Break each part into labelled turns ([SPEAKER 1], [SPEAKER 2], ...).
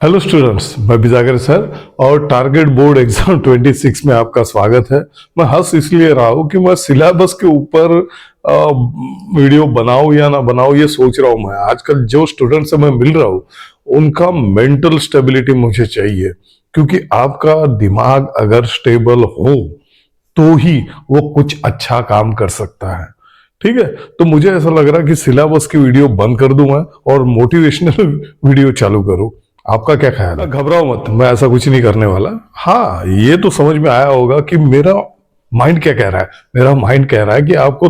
[SPEAKER 1] Hello students, मैं विजागर sir और target board exam 26 में आपका स्वागत है। मैं हंस इसलिए रहा हूँ कि मैं सिलेबस के ऊपर वीडियो बनाऊं या ना बनाऊं ये सोच रहा हूँ। मैं आजकल जो स्टूडेंट से मैं मिल रहा हूँ उनका मेंटल स्टेबिलिटी मुझे चाहिए, क्योंकि आपका दिमाग अगर स्टेबल हो तो ही वो कुछ अच्छा काम कर सकता है। ठीक है, तो मुझे ऐसा लग रहा है कि सिलेबस की वीडियो बंद कर दूं मैं और मोटिवेशनल वीडियो चालू करूं। आपका क्या ख्याल है? घबराओ मत, मैं ऐसा कुछ नहीं करने वाला। हाँ, ये तो समझ में आया होगा कि मेरा माइंड क्या कह रहा है। मेरा माइंड कह रहा है कि आपको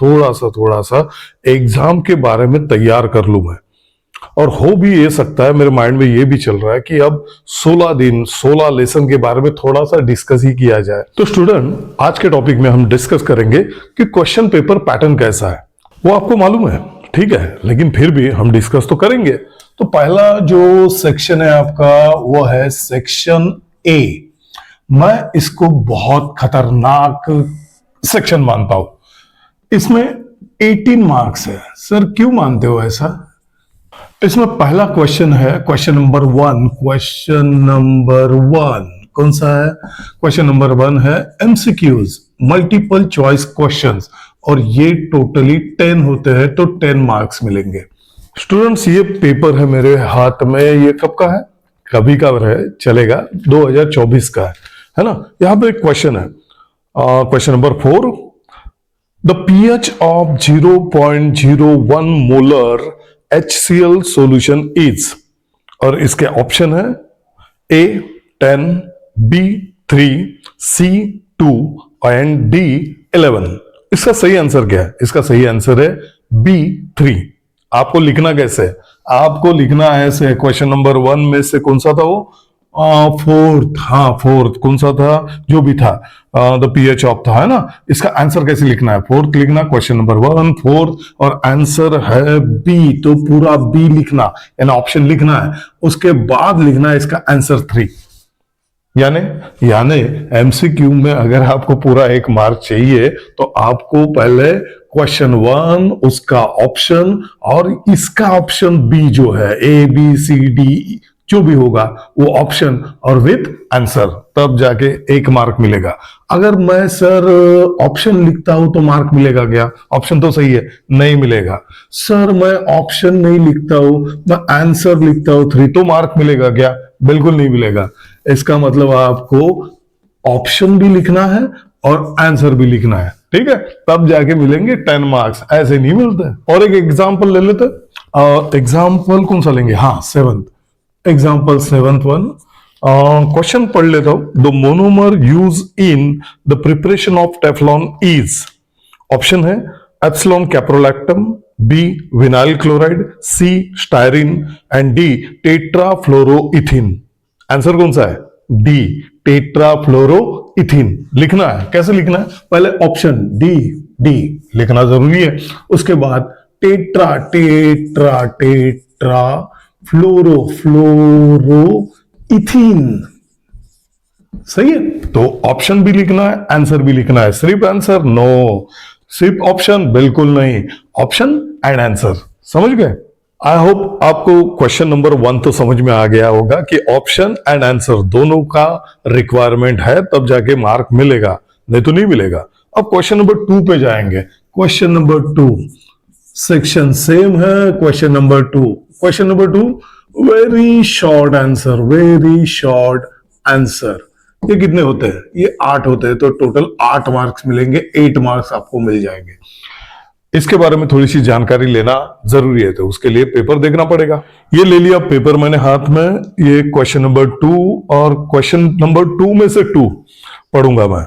[SPEAKER 1] थोड़ा सा एग्जाम के बारे में तैयार कर लूं मैं। और हो भी ये सकता है, मेरे माइंड में ये भी चल रहा है कि अब 16 दिन 16 लेसन के बारे में थोड़ा सा डिस्कस ही किया जाए। तो स्टूडेंट, आज के टॉपिक में हम डिस्कस करेंगे कि क्वेश्चन पेपर पैटर्न कैसा है। वो आपको मालूम है, ठीक है, लेकिन फिर भी हम डिस्कस तो करेंगे। तो पहला जो सेक्शन है आपका वो है सेक्शन ए। मैं इसको बहुत खतरनाक सेक्शन मानता हूं। इसमें 18 मार्क्स है। सर क्यों मानते हो ऐसा? इसमें पहला क्वेश्चन है क्वेश्चन नंबर 1। क्वेश्चन नंबर 1 कौन सा है? क्वेश्चन नंबर 1 है एमसीक्यूज, मल्टीपल चॉइस क्वेश्चंस, और ये टोटली 10 होते हैं तो 10 मार्क्स मिलेंगे। स्टूडेंट्स, ये पेपर है मेरे हाथ में, ये कब का है? कभी का है, चलेगा, 2024 का है ना। यहां पे एक क्वेश्चन है, question number 4। The pH of 0.01 molar HCl solution is, और इसके ऑप्शन है A 10, B 3, C 2 and D 11। इसका सही आंसर क्या है? इसका सही आंसर है B 3। आपको लिखना कैसे है? आपको लिखना है ऐसे, क्वेश्चन नंबर 1 में से कौन सा था वो? फोर्थ। हाँ, फोर्थ कौन सा था? जो भी था, द pH ऑफ था, है ना। इसका आंसर कैसे लिखना है? फोर्थ लिखना, क्वेश्चन नंबर 1 फोर्थ, और आंसर है बी, तो पूरा बी लिखना, यानी ऑप्शन लिखना है। उसके बाद लिखना है इसका आंसर 3। यानी एमसीक्यू में अगर आपको पूरा 1 मार्क चाहिए तो आपको पहले क्वेश्चन 1, उसका ऑप्शन और इसका ऑप्शन बी जो है, ए बी सी डी जो भी होगा वो ऑप्शन और विथ आंसर, तब जाके 1 मार्क मिलेगा। अगर मैं सर ऑप्शन लिखता हूं तो मार्क मिलेगा क्या? ऑप्शन तो सही है, नहीं मिलेगा। सर मैं ऑप्शन नहीं लिखता हूं, मैं आंसर लिखता हूं 3, तो मार्क मिलेगा क्या? बिल्कुल नहीं मिलेगा। इसका मतलब आपको ऑप्शन भी लिखना है और आंसर भी लिखना है, ठीक है, तब जाके मिलेंगे 10 मार्क्स। ऐसे नहीं मिलते। और एक एग्जांपल ले लेते। एग्जांपल कौन सा लेंगे? हाँ, 7th example, 7th one. Question पढ़ लेता हूं। The monomer use in the preparation of Teflon is, option है epsilon caprolactam, b vinyl chloride, c styrene and d tetrafluoroethylene. Answer कौन सा है? D tetrafluoroethylene. लिखना है, कैसे लिखना है? पहले ऑप्शन डी लिखना जरूरी है। उसके बाद टेट्रा फ्लोरोइथीन। सही है, तो ऑप्शन भी लिखना है, आंसर भी लिखना है। सिर्फ आंसर? नो, सिर्फ ऑप्शन बिल्कुल नहीं, ऑप्शन एंड आंसर। समझ गए? आई होप आपको क्वेश्चन नंबर 1 तो समझ में आ गया होगा कि ऑप्शन एंड आंसर दोनों का रिक्वायरमेंट है, तब जाके मार्क मिलेगा, नहीं तो नहीं मिलेगा। अब क्वेश्चन नंबर 2 पे जाएंगे। क्वेश्चन नंबर 2 सेक्शन सेम है। Question number 2 very short answer, very short answer. ये कितने होते हैं? ये 8 होते हैं, तो टोटल 8 मार्क्स मिलेंगे, 8 मार्क्स आपको मिल जाएंगे। इसके बारे में थोड़ी सी जानकारी लेना जरूरी है, तो उसके लिए पेपर देखना पड़ेगा। ये ले लिया पेपर मैंने हाथ में। ये क्वेश्चन नंबर 2 और क्वेश्चन नंबर 2 में से 2 पढ़ूंगा मैं।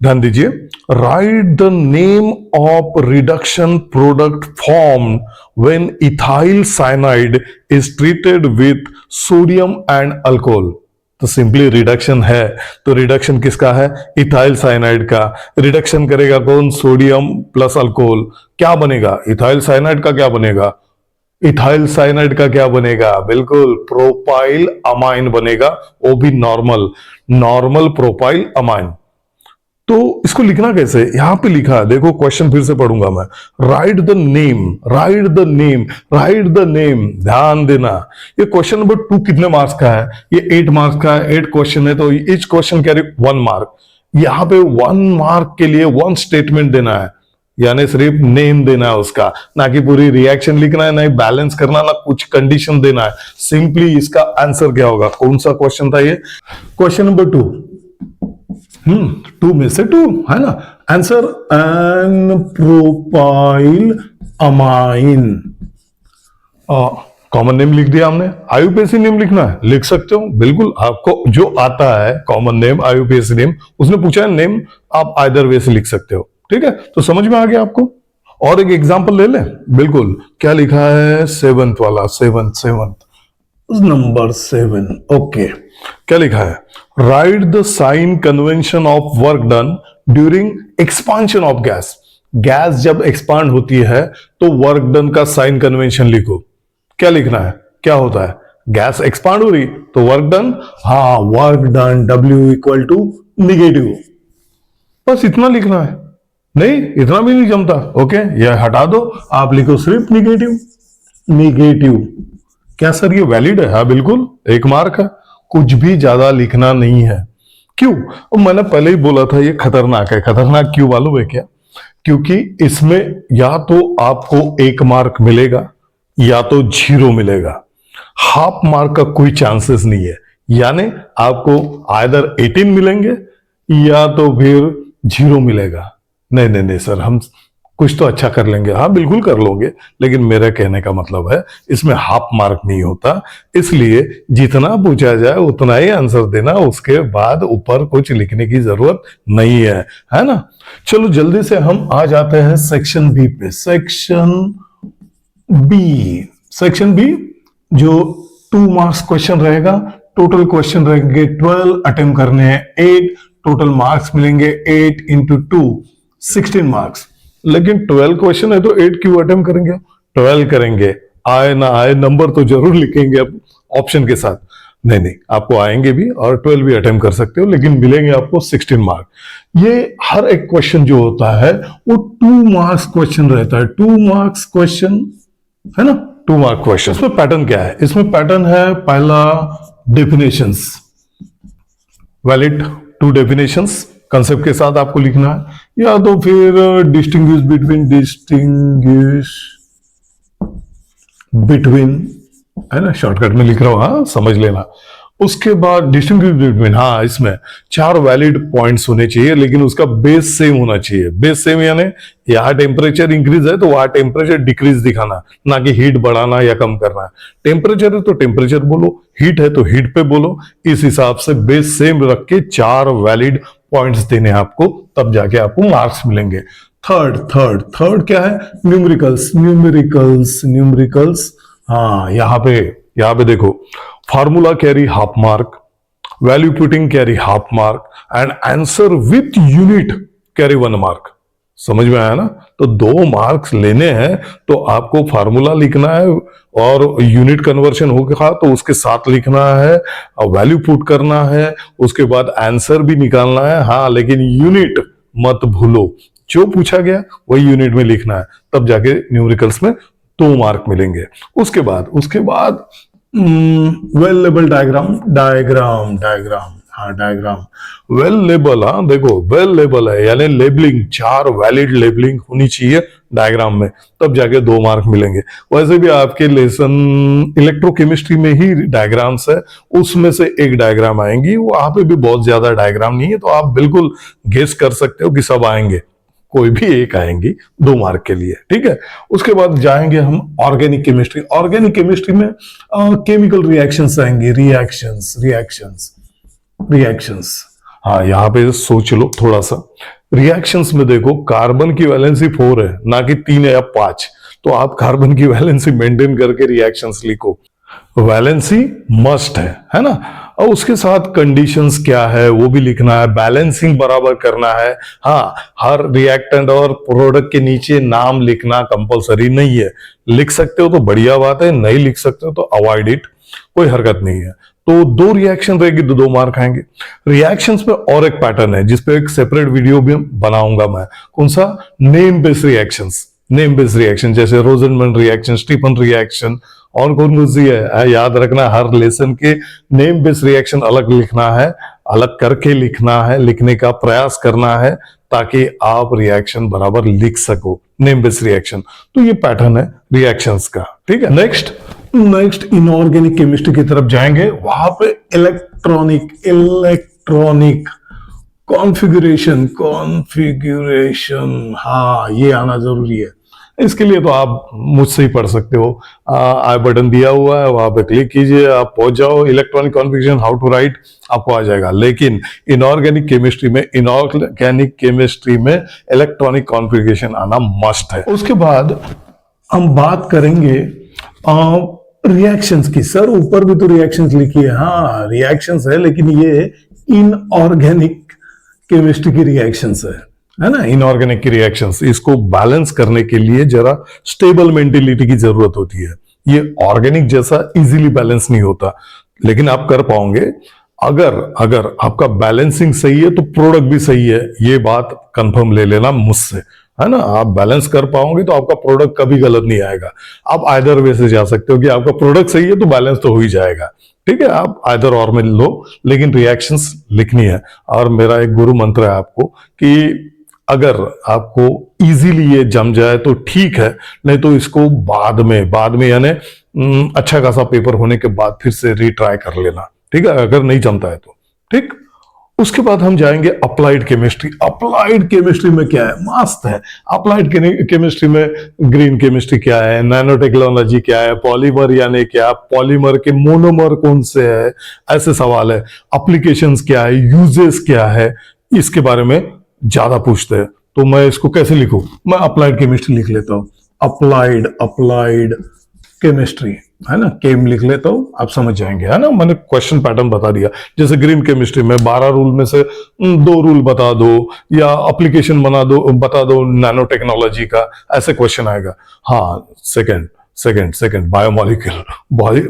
[SPEAKER 1] ध्यान दीजिए। Right the name of reduction product formed when ethyl cyanide is treated with sodium and alcohol. तो सिंपली रिडक्शन है, तो रिडक्शन किसका है? इथाइल साइनाइड का। रिडक्शन करेगा कौन? Sodium plus alcohol. क्या बनेगा? इथाइल साइनाइड का क्या बनेगा? इथाइल साइनाइड का क्या बनेगा? बिल्कुल प्रोपाइल अमाइन बनेगा, वो भी नॉर्मल प्रोपाइल अमाइन। तो इसको लिखना कैसे? यहां पे लिखा है, देखो क्वेश्चन फिर से पढ़ूंगा मैं। Right the name, right the name, right the name. ध्यान देना, ये क्वेश्चन नंबर 2 कितने मार्क्स का है? ये 8 मार्क्स का है, 8 क्वेश्चन है, तो ईच क्वेश्चन कैरी 1 मार्क। यहां पे 1 मार्क के लिए 1 स्टेटमेंट देना है, यानी सिर्फ नेम देना है उसका, ना कि पूरी रिएक्शन लिखना है, ना ही बैलेंस करना, ना कुछ कंडीशन देना है। सिंपली इसका आंसर क्या होगा? कौन सा क्वेश्चन था ये? Question number 2। 2 में से 2 है ना answer. N propyl amine. Common name लिख दिया हमने। आईयूपीएसी नेम लिखना है, लिख सकते हो बिल्कुल, आपको जो आता है कॉमन नेम, आईयूपीएसी नेम। उसने पूछा है नेम, आप आइदर वे से लिख सकते हो। ठीक है, तो समझ में आ गया आपको। और एक एग्जांपल ले लें। बिल्कुल, क्या लिखा है? 7th वाला, 7 नंबर 7। ओके, क्या लिखा है? Write the sign convention of work done during expansion of gas. Gas जब एक्सपांड होती है तो वर्क डन का साइन कन्वेंशन लिखो। क्या लिखना है? क्या होता है? गैस एक्सपांड हो रही तो वर्क डन, हाँ work done W equal to negative. बस इतना लिखना है, नहीं इतना भी नहीं जमता। ओके, यह हटा दो, आप लिखो सिर्फ निगेटिव। निगेटिव क्या सर ये वैलिड है? हाँ बिल्कुल, 1 मार्क है। कुछ भी ज्यादा लिखना नहीं है। क्यों? मैंने पहले ही बोला था ये खतरनाक है। खतरनाक क्यों मालूम है क्या? क्योंकि इसमें या तो आपको 1 मार्क मिलेगा या तो 0 मिलेगा। हाफ मार्क का कोई चांसेस नहीं है, यानी आपको आइदर 18 मिलेंगे या तो फिर 0 मिलेगा। नहीं नहीं नहीं सर, हम कुछ तो अच्छा कर लेंगे। हाँ बिल्कुल कर लोगे, लेकिन मेरा कहने का मतलब है इसमें हाफ मार्क नहीं होता। इसलिए जितना पूछा जाए उतना ही आंसर देना, उसके बाद ऊपर कुछ लिखने की जरूरत नहीं है ना। चलो जल्दी से हम आ जाते हैं सेक्शन बी पे। सेक्शन बी जो 2 मार्क्स क्वेश्चन रहेगा। टोटल क्वेश्चन रहेंगे 12, अटेम्प्ट करने हैं 8। टोटल मार्क्स मिलेंगे 8 इंटू 2, 16 मार्क्स। लेकिन 12 क्वेश्चन है तो 8 क्यों अटेम्प्ट करेंगे? 12 करेंगे, आए ना आए नंबर तो जरूर लिखेंगे अब ऑप्शन के साथ। नहीं, आपको आएंगे भी और 12 भी अटेम्प्ट कर सकते हो, लेकिन मिलेंगे आपको 16 मार्क। ये हर एक क्वेश्चन जो होता है वो 2 मार्क्स क्वेश्चन रहता है। 2 मार्क्स क्वेश्चन है ना, 2 मार्क क्वेश्चन। इसमें पैटर्न क्या है? इसमें पैटर्न है, पहला डेफिनेशंस, वैलिड 2 डेफिनेशंस कंसेप्ट के साथ आपको लिखना है, या तो फिर डिस्टिंग्विश बिटवीन है ना, शॉर्टकट में लिख रहा हूं, हाँ समझ लेना। उसके बाद डिस्टिंग्विश बिटवीन, हाँ इसमें 4 वैलिड पॉइंट्स होने चाहिए, लेकिन उसका बेस सेम होना चाहिए। बेस सेम यानी यहाँ टेम्परेचर इंक्रीज है तो वहां टेम्परेचर डिक्रीज दिखाना, ना कि हीट बढ़ाना या कम करना। टेम्परेचर है तो टेम्परेचर बोलो, हीट है तो हीट पे बोलो। इस हिसाब से बेस सेम रख के 4 वैलिड पॉइंट्स देने आपको, तब जाके आपको मार्क्स मिलेंगे। थर्ड क्या है? न्यूमेरिकल्स। हाँ यहाँ पे देखो, formula carry half mark, value putting carry half mark, and answer with unit carry 1 mark. समझ में आया ना? तो 2 मार्क्स लेने हैं तो आपको फार्मूला लिखना है और यूनिट कन्वर्शन होगा तो उसके साथ लिखना है, वैल्यू पुट करना है, उसके बाद आंसर भी निकालना है। हाँ लेकिन यूनिट मत भूलो, जो पूछा गया वही यूनिट में लिखना है, तब जाके न्यूमेरिकल्स में 2 मार्क मिलेंगे। उसके बाद वेल लेबल डायग्राम। हाँ डायग्राम, वेल लेबल। हाँ देखो वेल लेबल है, यानी लेबलिंग, 4 वैलिड लेबलिंग होनी चाहिए डायग्राम में, तब जाके 2 मार्क मिलेंगे। वैसे भी आपके लेसन इलेक्ट्रोकेमिस्ट्री में ही डायग्राम्स है, उसमें से एक डायग्राम आएंगी, वहां पे भी बहुत ज्यादा डायग्राम नहीं है, तो आप बिल्कुल गेस कर सकते हो कि सब आएंगे, कोई भी एक आएंगी 2 मार्क के लिए। ठीक है, उसके बाद जाएंगे हम ऑर्गेनिक केमिस्ट्री। ऑर्गेनिक केमिस्ट्री में केमिकल रिएक्शंस आएंगे, रिएक्शंस। हाँ यहाँ पे सोच लो थोड़ा सा। रिएक्शंस में देखो, कार्बन की वैलेंसी 4 है, ना कि 3 या 5, तो आप कार्बन की वैलेंसी मेंटेन करके रिएक्शंस लिखो। वैलेंसी मस्ट है ना। और उसके साथ कंडीशंस क्या है वो भी लिखना है, बैलेंसिंग बराबर करना है। हाँ, हर रिएक्टेंट और प्रोडक्ट के नीचे नाम लिखना कंपलसरी नहीं है, लिख सकते हो तो बढ़िया बात है, नहीं लिख सकते हो तो अवॉइड इट, कोई हरकत नहीं है। तो 2 रिएक्शन रहेगी तो 2 मार्क आएंगे। रिएक्शंस में और एक पैटर्न है जिसपे एक सेपरेट वीडियो भी बनाऊंगा मैं। कौन सा? Name based reactions. Name based reaction जैसे रोजनमैन रिएक्शन, स्टीफन रिएक्शन, और कौन सी है याद रखना। हर लेसन के नेम बेस्ड रिएक्शन अलग लिखना है, अलग करके लिखना है, लिखने का प्रयास करना है ताकि आप रिएक्शन बराबर लिख सको, नेम बेस्ड रिएक्शन। तो ये पैटर्न है रिएक्शंस का, ठीक है। नेक्स्ट इनऑर्गेनिक केमिस्ट्री की तरफ जाएंगे। वहां पे इलेक्ट्रॉनिक कॉन्फ़िगरेशन, हाँ ये आना जरूरी है। इसके लिए तो आप मुझसे ही पढ़ सकते हो, आई बटन दिया हुआ है, वहां पे क्लिक कीजिए, आप पहुंच जाओ। Electronic configuration how to write आपको आ जाएगा। लेकिन इनऑर्गेनिक केमिस्ट्री में इलेक्ट्रॉनिक कॉन्फ़िगरेशन आना मस्ट है। उसके बाद हम बात करेंगे रिएक्शंस की। सर ऊपर भी तो रिएक्शंस लिखी है, हाँ रिएक्शंस है, लेकिन ये इनऑर्गेनिक केमिस्ट्री की रिएक्शंस है ना। इनऑर्गेनिक की रिएक्शंस, इसको बैलेंस करने के लिए जरा स्टेबल मेंटेलिटी की जरूरत होती है। ये ऑर्गेनिक जैसा इजीली बैलेंस नहीं होता, लेकिन आप कर पाओगे अगर आपका बैलेंसिंग सही है तो प्रोडक्ट भी सही है। ये बात कंफर्म ले लेना मुझसे, है ना। आप बैलेंस कर पाओगे तो आपका प्रोडक्ट कभी गलत नहीं आएगा। आप आइदर वे से जा सकते हो कि आपका प्रोडक्ट सही है तो बैलेंस तो हो ही जाएगा, ठीक है। आप आइदर और में लो, लेकिन रिएक्शंस लिखनी है। और मेरा एक गुरु मंत्र है आपको कि अगर आपको इजीली ये जम जाए तो ठीक है, नहीं तो इसको बाद में यानी अच्छा खासा पेपर होने के बाद फिर से रीट्राई कर लेना, ठीक है, अगर नहीं जमता है तो, ठीक। उसके बाद हम जाएंगे अप्लाइड केमिस्ट्री। अप्लाइड केमिस्ट्री में क्या है? मस्त है। अप्लाइड केमिस्ट्री में ग्रीन केमिस्ट्री क्या है, नैनो टेक्नोलॉजी क्या है, पॉलीमर यानी क्या, पॉलीमर के मोनोमर कौन से है, ऐसे सवाल है। एप्लीकेशंस क्या है, यूजेस क्या है, इसके बारे में ज्यादा पूछते हैं। तो मैं इसको कैसे लिखूं? मैं अप्लाइड केमिस्ट्री लिख लेता हूं। अप्लाइड केमिस्ट्री, है ना, केम लिख लेता हूं, आप समझ जाएंगे, है ना। मैंने क्वेश्चन पैटर्न बता दिया। जैसे ग्रीन केमिस्ट्री में 12 रूल में से 2 रूल बता दो, या एप्लीकेशन बता दो नैनो टेक्नोलॉजी का, ऐसे क्वेश्चन आएगा। हाँ, सेकंड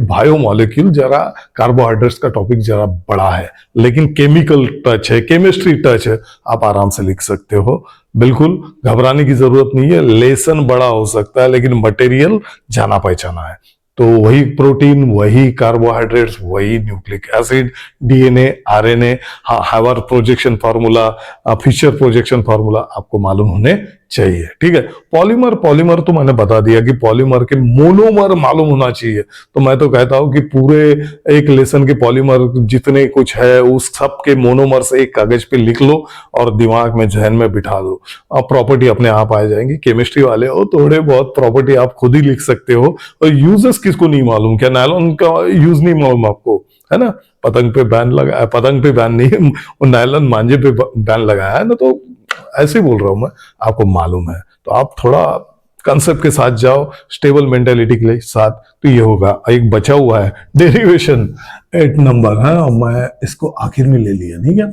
[SPEAKER 1] बायोमॉलिक्यूल जरा कार्बोहाइड्रेट्स का टॉपिक जरा बड़ा है, लेकिन केमिकल टच है, केमिस्ट्री टच है, आप आराम से लिख सकते हो। बिल्कुल घबराने की जरूरत नहीं है। लेसन बड़ा हो सकता है लेकिन मटेरियल जाना पहचाना है। तो वही प्रोटीन, वही कार्बोहाइड्रेट्स, वही न्यूक्लिक एसिड, डीएनए, आरएनए, हाँ Haworth projection formula, Fischer projection formula आपको मालूम होने चाहिए, ठीक है। पॉलीमर तो मैंने बता दिया कि पॉलीमर के मोनोमर मालूम होना चाहिए। तो मैं तो कहता हूं कि पूरे एक लेसन के पॉलीमर जितने कुछ है उस सब के मोनोमर से एक कागज पे लिख लो और दिमाग में, जहन में बिठा दो। अब प्रॉपर्टी अपने आप आ जाएंगी। केमिस्ट्री वाले हो, थोड़े बहुत प्रॉपर्टी आप खुद ही लिख सकते हो। और यूजेस किसको नहीं मालूम? क्या नायलॉन का यूज नहीं मालूम आपको, है ना? पतंग पे बैन नहीं, नायलॉन मांझे पे बैन लगाया है ना। तो ऐसे बोल रहा हूं मैं, आपको मालूम है। तो आप थोड़ा कंसेप्ट के साथ जाओ, स्टेबल मेंटेलिटी के लिए साथ, तो ये होगा। एक बचा हुआ है डेरिवेशन, 8 नंबर है, मैं इसको आखिर में ले लिया, ठीक है।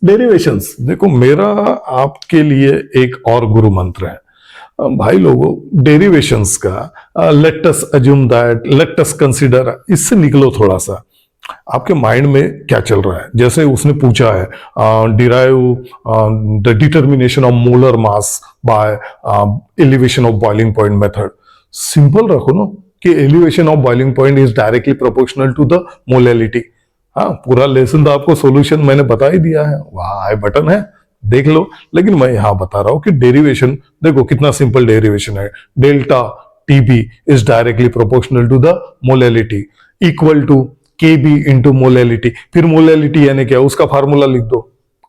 [SPEAKER 1] डेरिवेशंस देखो, मेरा आपके लिए एक और गुरु मंत्र है भाई लोगों। डेरिवेशंस का let us assume that, let us consider, इससे निकलो थोड़ा सा। आपके माइंड में क्या चल रहा है? जैसे उसने पूछा है derive the determination of molar mass by elevation of boiling point method. Simple रखो ना कि elevation of boiling point is directly proportional to the molality. हाँ, पूरा लेसन तो आपको सॉल्यूशन मैंने बता ही दिया है, वहां आई बटन है, देख लो। लेकिन मैं यहां बता रहा हूं कि डेरिवेशन देखो कितना सिंपल डेरिवेशन है। Delta TB is directly proportional to the molality equal to KB into molality. फिर मोलैलिटी यानी क्या, उसका फार्मूला लिख दो,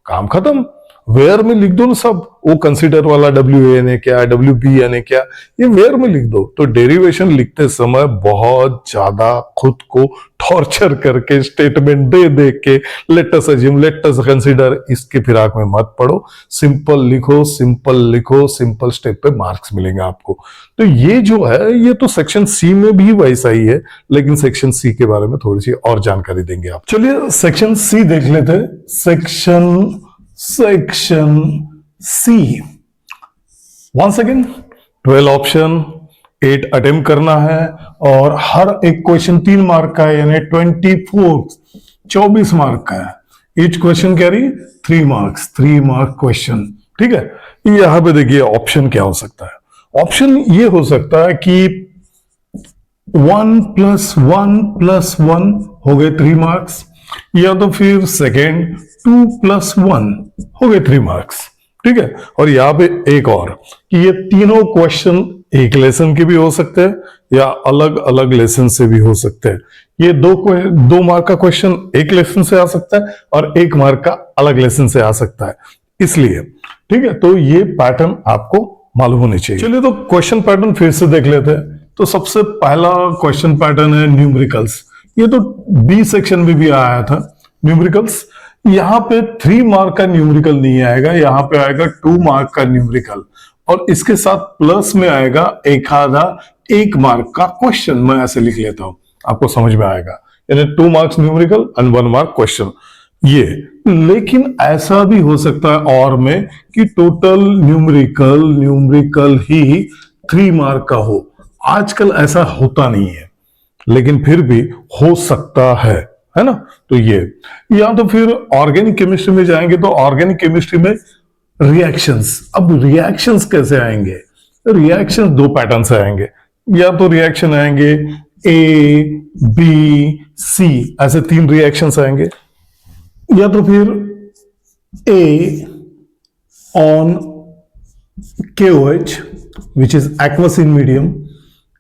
[SPEAKER 1] काम खत्म। वेयर में लिख दो ना सब, वो कंसीडर वाला डब्ल्यू ए ने क्या, डब्ल्यू बी यानी क्या, ये वेयर में लिख दो। तो डेरिवेशन लिखते समय बहुत ज्यादा खुद को टॉर्चर करके स्टेटमेंट दे दे के let us assume, let us consider, इसके फिराक में मत पड़ो। सिंपल लिखो, सिंपल लिखो, सिंपल स्टेप पे मार्क्स मिलेंगे आपको। तो ये जो है ये तो सेक्शन सी में भी वैसा ही है, लेकिन सेक्शन सी के बारे में थोड़ी सी और जानकारी देंगे आप। चलिए सेक्शन सी देख लेते हैं। Section C, once again 12 option, 8 attempt करना है और हर एक क्वेश्चन 3 मार्क का है, यानी 24 मार्क का है। Each question carry 3 marks, 3 mark question, ठीक है। यहां पे देखिए ऑप्शन क्या हो सकता है। ऑप्शन ये हो सकता है कि 1 + 1 + 1 हो गए 3 मार्क्स, या तो फिर सेकेंड 2 + 1 हो गए 3 मार्क्स, ठीक है। और यहां पे एक और कि ये तीनों क्वेश्चन एक लेसन के भी हो सकते हैं या अलग अलग लेसन से भी हो सकते हैं। ये दो मार्क का क्वेश्चन एक लेसन से आ सकता है और 1 मार्क का अलग लेसन से आ सकता है, इसलिए, ठीक है। तो ये पैटर्न आपको मालूम होने चाहिए। चलिए तो क्वेश्चन पैटर्न फिर से देख लेते हैं। तो सबसे पहला क्वेश्चन पैटर्न है न्यूमेरिकल्स। ये तो बी सेक्शन में भी आया था न्यूमेरिकल्स। यहां पे 3 मार्क का न्यूमेरिकल नहीं आएगा, यहां पे आएगा 2 मार्क का न्यूमेरिकल, और इसके साथ प्लस में आएगा एक आधा 1 मार्क का क्वेश्चन। मैं ऐसे लिख लेता हूं, आपको समझ में आएगा, यानी 2 marks numerical and 1 mark question ये। लेकिन ऐसा भी हो सकता है और में कि टोटल न्यूमेरिकल ही 3 मार्क का हो। आजकल ऐसा होता नहीं है, लेकिन फिर भी हो सकता है ना। तो ये, या तो फिर ऑर्गेनिक केमिस्ट्री में जाएंगे तो ऑर्गेनिक केमिस्ट्री में रिएक्शंस। अब रिएक्शंस कैसे आएंगे? रिएक्शंस 2 पैटर्न से आएंगे, या तो रिएक्शन आएंगे ए बी सी, ऐसे 3 रिएक्शंस आएंगे, या तो फिर ए on KOH which is aqueous in medium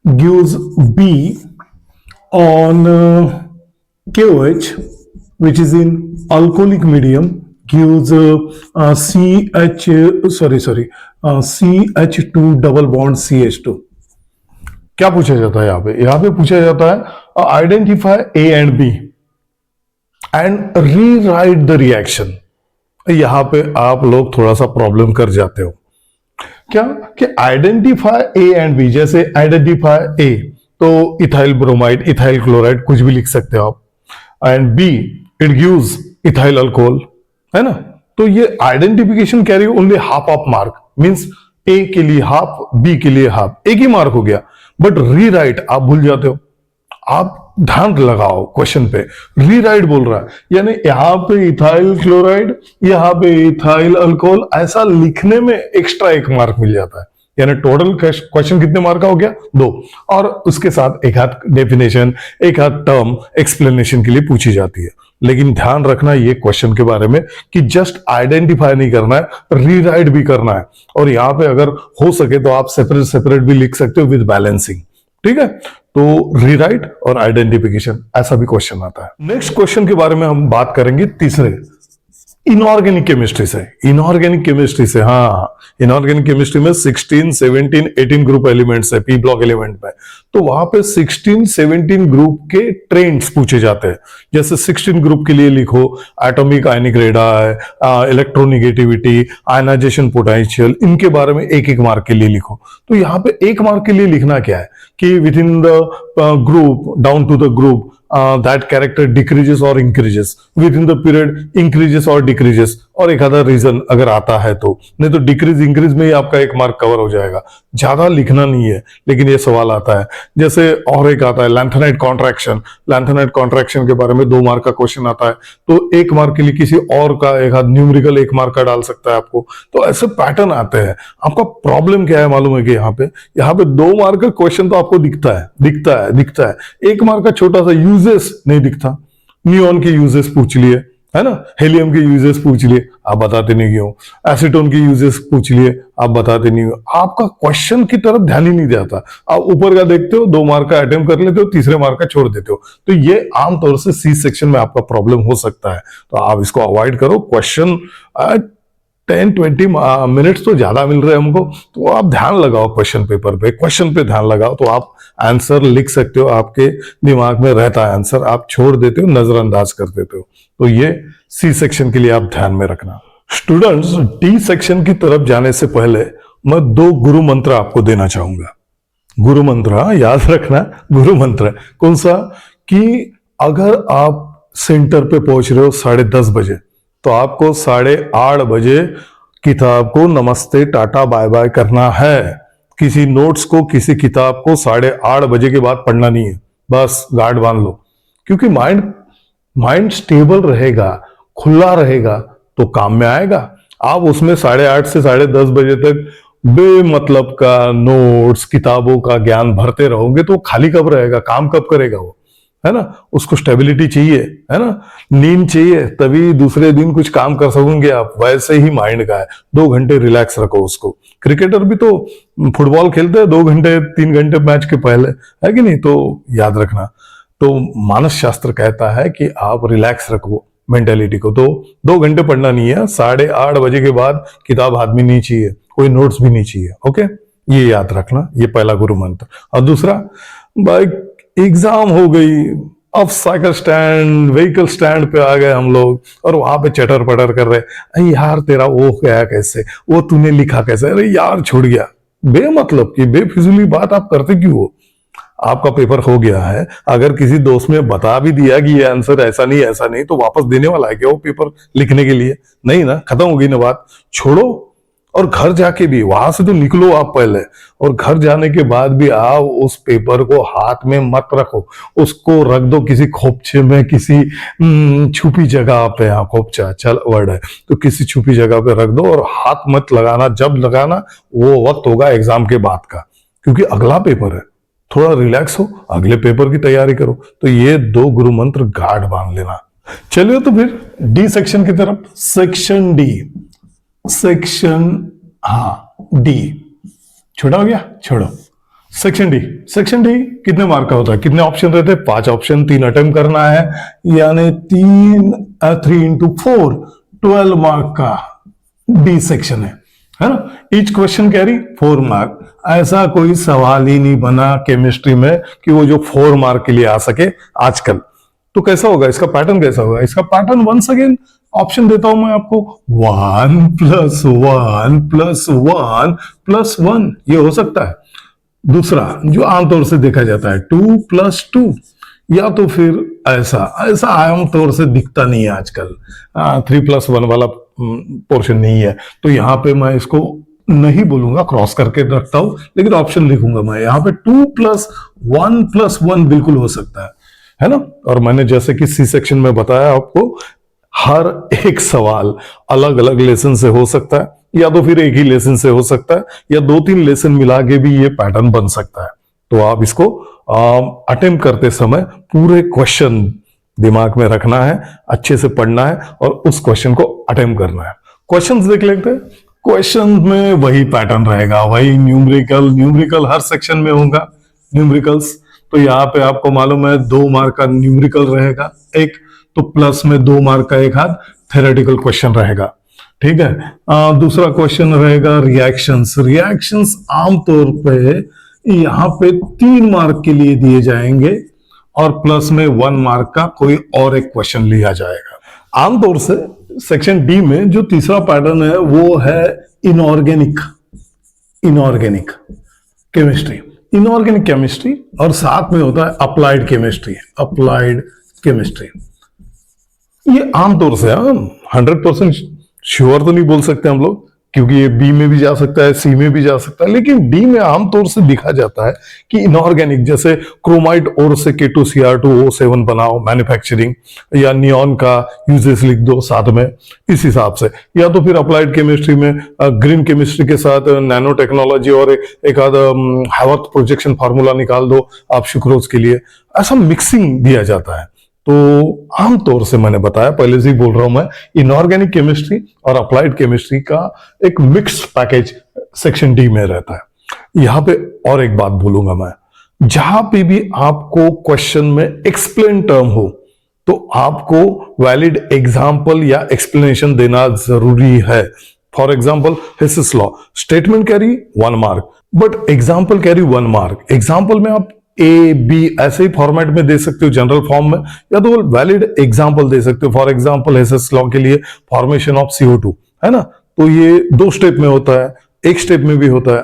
[SPEAKER 1] gives B on KOH which is in alcoholic medium gives CH2 double bond CH2। क्या पूछा जाता है यहां पे? यहां पे पूछा जाता है identify A and B and rewrite the reaction. यहां पे आप लोग थोड़ा सा प्रॉब्लम कर जाते हो। क्या कि आइडेंटिफाई ए एंड बी, जैसे आइडेंटिफाई ए तो इथाइल ब्रोमाइड, इथाइल क्लोराइड कुछ भी लिख सकते हो आप, and b it gives ethyl alcohol, है ना। तो ये identification carry only half of mark, means a के लिए हाफ, बी के लिए हाफ, एक ही मार्क हो गया। बट रीराइट आप भूल जाते हो। आप ध्यान लगाओ क्वेश्चन पे, रीराइट बोल रहा है, यानी यहां पे इथाइल क्लोराइड, यहां पे इथाइल अल्कोहल, ऐसा लिखने में एक्स्ट्रा 1 मार्क मिल जाता है। यानी टोटल क्वेश्चन कितने मार्क का हो गया? 2, और उसके साथ एक हाथ डेफिनेशन, एक हाथ टर्म एक्सप्लेनेशन के लिए पूछी जाती है। लेकिन ध्यान रखना ये क्वेश्चन के बारे में कि जस्ट आइडेंटिफाई नहीं करना है, रीराइट भी करना है। और यहां पे अगर हो सके तो आप सेपरेट भी लिख सकते हो विद बैलेंसिंग, ठीक है। तो रीराइट और आइडेंटिफिकेशन, ऐसा भी क्वेश्चन आता है। नेक्स्ट क्वेश्चन के बारे में हम बात करेंगे तीसरे, इनऑर्गेनिक केमिस्ट्री से। इनऑर्गेनिक केमिस्ट्री से, हाँ, इनऑर्गेनिक केमिस्ट्री में 16, 17, 18 ग्रुप एलिमेंट्स है पी ब्लॉक एलिमेंट में। तो वहां पे 16, 17 ग्रुप के ट्रेंड्स पूछे जाते हैं। जैसे 16 ग्रुप के लिए लिखो एटॉमिक आयनिक रेडाई, इलेक्ट्रोनिगेटिविटी, आयनाइजेशन पोटेंशियल, इनके बारे में 1-1 मार्क के लिए लिखो। तो यहाँ पे 1 मार्क के लिए लिखना क्या है कि within the group, down to the group, that character decreases or increases within the period, increases or decreases, और एक आधा रीजन अगर आता है तो, नहीं तो डिक्रीज इंक्रीज में ही आपका 1 मार्क कवर हो जाएगा। ज्यादा लिखना नहीं है, लेकिन ये सवाल आता है। जैसे और एक आता है लैंथेनाइट कॉन्ट्रैक्शन, लैंथेनाइट कॉन्ट्रैक्शन के बारे में 2 मार्क का क्वेश्चन आता है, तो 1 मार्क के लिए किसी और का एक आध न्यूमेरिकल 1 मार्क का डाल सकता है आपको। तो ऐसे पैटर्न आते हैं। आपका प्रॉब्लम क्या है मालूम है कि यहाँ पे 2 मार्क का क्वेश्चन तो आपको दिखता है, 1 मार्क का छोटा सा यूजेस नहीं दिखता। नियॉन के यूजेस पूछ लिए, है ना, हेलियम के यूजेस पूछ लिए, आप बताते नहीं क्यों। एसीटोन के यूजेस पूछ लिए, आप बताते नहीं हो। आपका क्वेश्चन की तरफ ध्यान ही नहीं जाता। आप ऊपर का देखते हो, 2 मार्क का अटेम्प्ट कर लेते हो, तीसरे मार्क का छोड़ देते हो। तो ये आमतौर से सी सेक्शन में आपका प्रॉब्लम हो सकता है। तो आप इसको अवॉइड करो। क्वेश्चन 10-20 मिनट्स तो ज्यादा मिल रहे हैं हमको, तो आप ध्यान लगाओ क्वेश्चन पेपर पे, क्वेश्चन पे ध्यान लगाओ, तो आप आंसर लिख सकते हो, आपके दिमाग में रहता है आंसर, आप छोड़ देते हो, नजरअंदाज कर देते हो। तो ये सी सेक्शन के लिए आप ध्यान में रखना। स्टूडेंट्स, डी सेक्शन की तरफ जाने से पहले मैं 2 गुरु मंत्र आपको देना चाहूंगा। गुरु मंत्र, याद रखना, गुरु मंत्र कौन सा, कि अगर आप सेंटर पे पहुंच रहे हो 10:30 बजे, तो आपको 8:30 बजे किताब को नमस्ते टाटा बाय बाय करना है। किसी नोट्स को, किसी किताब को 8:30 बजे के बाद पढ़ना नहीं है, बस गार्ड बांध लो। क्योंकि माइंड स्टेबल रहेगा, खुला रहेगा तो काम में आएगा। आप उसमें 8:30 से 10:30 बजे तक बेमतलब का नोट्स, किताबों का ज्ञान भरते रहोगे तो खाली कब रहेगा, काम कब करेगा वो, है ना। उसको स्टेबिलिटी चाहिए, है ना, नींद चाहिए, तभी दूसरे दिन कुछ काम कर सकोगे आप। वैसे ही माइंड का है, 2 घंटे रिलैक्स रखो उसको। क्रिकेटर भी तो फुटबॉल खेलते हैं 2 घंटे 3 घंटे मैच के पहले, है कि नहीं, तो याद रखना। तो मानस शास्त्र कहता है कि आप रिलैक्स रखो मेंटेलिटी को, तो 2 घंटे पढ़ना नहीं है, 8:30 बजे के बाद किताब हाथ में नहीं चाहिए, कोई नोट्स भी नहीं चाहिए। ओके, ये याद रखना, ये पहला गुरु मंत्र। और दूसरा, भाई एग्जाम हो गई, अब साइकिल स्टैंड, व्हीकल स्टैंड पे आ गए हम लोग, और वहां पे चटर पटर कर रहे, अरे यार तेरा वो गया कैसे, वो तूने लिखा कैसे, अरे यार छूट गया। बेमतलब की बेफिजूली बात आप करते क्यों हो? आपका पेपर हो गया है, अगर किसी दोस्त ने बता भी दिया कि ये आंसर ऐसा नहीं ऐसा नहीं, तो वापस देने वाला है क्या वो पेपर लिखने के लिए? नहीं ना, खत्म हो गई ना बात, छोड़ो। और घर जाके भी वहां से तो निकलो आप पहले, और घर जाने के बाद भी आप उस पेपर को हाथ में मत रखो, उसको रख दो किसी खोपचे में, किसी छुपी जगह पे। हाँ, खोपचा चल वर्ड है, तो किसी छुपी जगह पे रख दो, और हाथ मत लगाना। जब लगाना वो वक्त होगा एग्जाम के बाद का, क्योंकि अगला पेपर है, थोड़ा रिलैक्स हो, अगले पेपर की तैयारी करो। तो ये 2 गुरु मंत्र गार्ड बांध लेना। चलिए तो फिर डी सेक्शन की तरफ। सेक्शन डी, डी छोटा हो गया, छोड़ो। सेक्शन डी कितने मार्क का होता है, कितने ऑप्शन रहते हैं? 5 ऑप्शन, 3 अटेम्प्ट करना है, यानी 3 into 4 12 मार्क का डी सेक्शन है ना। Each question carry 4 mark. ऐसा कोई सवाल ही नहीं बना केमिस्ट्री में कि वो जो 4 मार्क के लिए आ सके आजकल। तो कैसा होगा इसका पैटर्न, कैसा होगा इसका पैटर्न? वंस अगेन ऑप्शन देता हूं मैं आपको, 1 + 1 + 1 + 1, ये हो सकता है। दूसरा जो आमतौर से देखा जाता है 2 + 2, या तो फिर ऐसा आमतौर से दिखता नहीं है आजकल, 3 + 1 वाला पोर्शन नहीं है। तो यहां पे मैं इसको नहीं बोलूंगा, क्रॉस करके रखता हूं, लेकिन ऑप्शन लिखूंगा मैं यहाँ पे 2 + 1 + 1 बिल्कुल हो सकता है ना। और मैंने जैसे कि सी सेक्शन में बताया आपको, हर एक सवाल अलग अलग लेसन से हो सकता है, या तो फिर एक ही लेसन से हो सकता है, या 2-3 लेसन मिला के भी ये पैटर्न बन सकता है। तो आप इसको अटेम्प्ट करते समय पूरे क्वेश्चन दिमाग में रखना है, अच्छे से पढ़ना है, और उस क्वेश्चन को अटेम्प्ट करना है। क्वेश्चंस देख लेते हैं। क्वेश्चन में वही पैटर्न रहेगा, वही न्यूमेरिकल हर सेक्शन में होगा न्यूमेरिकल्स। तो यहाँ पे आपको मालूम है 2 मार्क का न्यूमेरिकल रहेगा एक, तो प्लस में 2 मार्क का एक हाथ थ्योरेटिकल क्वेश्चन रहेगा, ठीक है। दूसरा क्वेश्चन रहेगा रिएक्शंस आमतौर पे यहाँ पे 3 मार्क के लिए दिए जाएंगे, और प्लस में 1 मार्क का कोई और एक क्वेश्चन लिया जाएगा। आमतौर से सेक्शन डी में जो तीसरा पैटर्न है वो है इनऑर्गेनिक केमिस्ट्री, और साथ में होता है अप्लाइड केमिस्ट्री। ये आमतौर से 100% श्योर तो नहीं बोल सकते हम लोग, क्योंकि ये बी में भी जा सकता है, सी में भी जा सकता है, लेकिन डी में आमतौर से दिखा जाता है कि इनऑर्गेनिक, जैसे क्रोमाइड और से K2Cr2O7 बनाओ, मैन्युफैक्चरिंग, या नियॉन का यूजेस लिख दो साथ में, इस हिसाब से। या तो फिर अप्लाइड केमिस्ट्री में ग्रीन केमिस्ट्री के साथ नैनो टेक्नोलॉजी और एक आध हावर्थ प्रोजेक्शन फार्मूला निकाल दो आप सुक्रोज के लिए, ऐसा मिक्सिंग दिया जाता है। तो आमतौर से मैंने बताया, पहले से ही बोल रहा हूं मैं, इनऑर्गेनिक केमिस्ट्री और अप्लाइड केमिस्ट्री का एक मिक्स्ड पैकेज सेक्शन डी में रहता है। यहां पे और एक बात बोलूंगा मैं, जहां पे भी आपको क्वेश्चन में एक्सप्लेन टर्म हो, तो आपको वैलिड एग्जाम्पल या एक्सप्लेनेशन देना जरूरी है, for example Hess's law, statement carry 1 mark but example carry 1 mark. Example में आप ए बी ऐसे ही फॉर्मेट में दे सकते हो जनरल फॉर्म में, या तो वैलिड एग्जाम्पल दे सकते हो। फॉर एग्जाम्पल हिसिस लॉ के लिए फॉर्मेशन ऑफ CO2 है ना, तो ये 2 स्टेप में होता है, 1 स्टेप में भी होता है,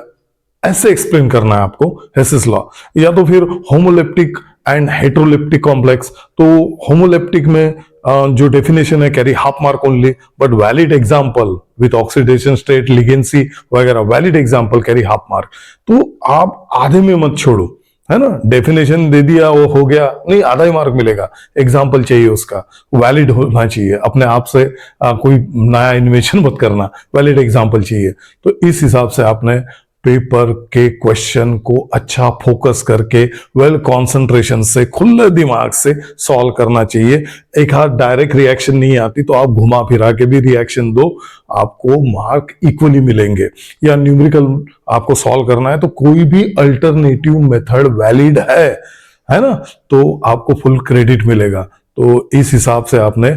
[SPEAKER 1] ऐसे एक्सप्लेन करना है आपको हिसिस लॉ। या तो फिर होमोलेप्टिक एंड हेटेरोलेप्टिक कॉम्प्लेक्स, तो होमोलेप्टिक में जो डेफिनेशन है carry half mark only, but valid example with oxidation state ligancy वगैरह, valid example carry half mark. तो आप आधे में मत छोड़ो, है ना, डेफिनेशन दे दिया वो हो गया, नहीं, आधा ही मार्क मिलेगा। एग्जाम्पल चाहिए उसका, वैलिड होना चाहिए, अपने आप से कोई नया इन्वेशन मत करना, वैलिड एग्जाम्पल चाहिए। तो इस हिसाब से आपने पेपर के क्वेश्चन को अच्छा फोकस करके वेल कंसंट्रेशन से खुले दिमाग से सॉल्व करना चाहिए। एक हाथ डायरेक्ट रिएक्शन नहीं आती तो आप घुमा फिरा के भी रिएक्शन दो, आपको मार्क इक्वली मिलेंगे। या न्यूमेरिकल आपको सॉल्व करना है तो कोई भी अल्टरनेटिव मेथड वैलिड है ना, तो आपको फुल क्रेडिट मिलेगा। तो इस हिसाब से आपने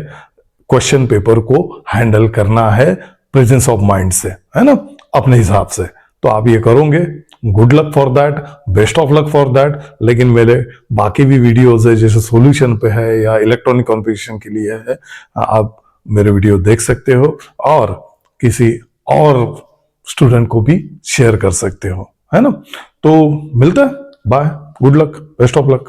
[SPEAKER 1] क्वेश्चन पेपर को हैंडल करना है प्रेजेंस ऑफ माइंड से, है ना, अपने हिसाब से। तो आप ये करोगे, good luck for that, best of luck for that. लेकिन मेरे बाकी भी वीडियोस है, जैसे सॉल्यूशन पे है या इलेक्ट्रॉनिक कॉन्फ़िगरेशन के लिए है, आप मेरे वीडियो देख सकते हो और किसी और स्टूडेंट को भी शेयर कर सकते हो, है ना। तो मिलता है, bye, good luck, best of luck.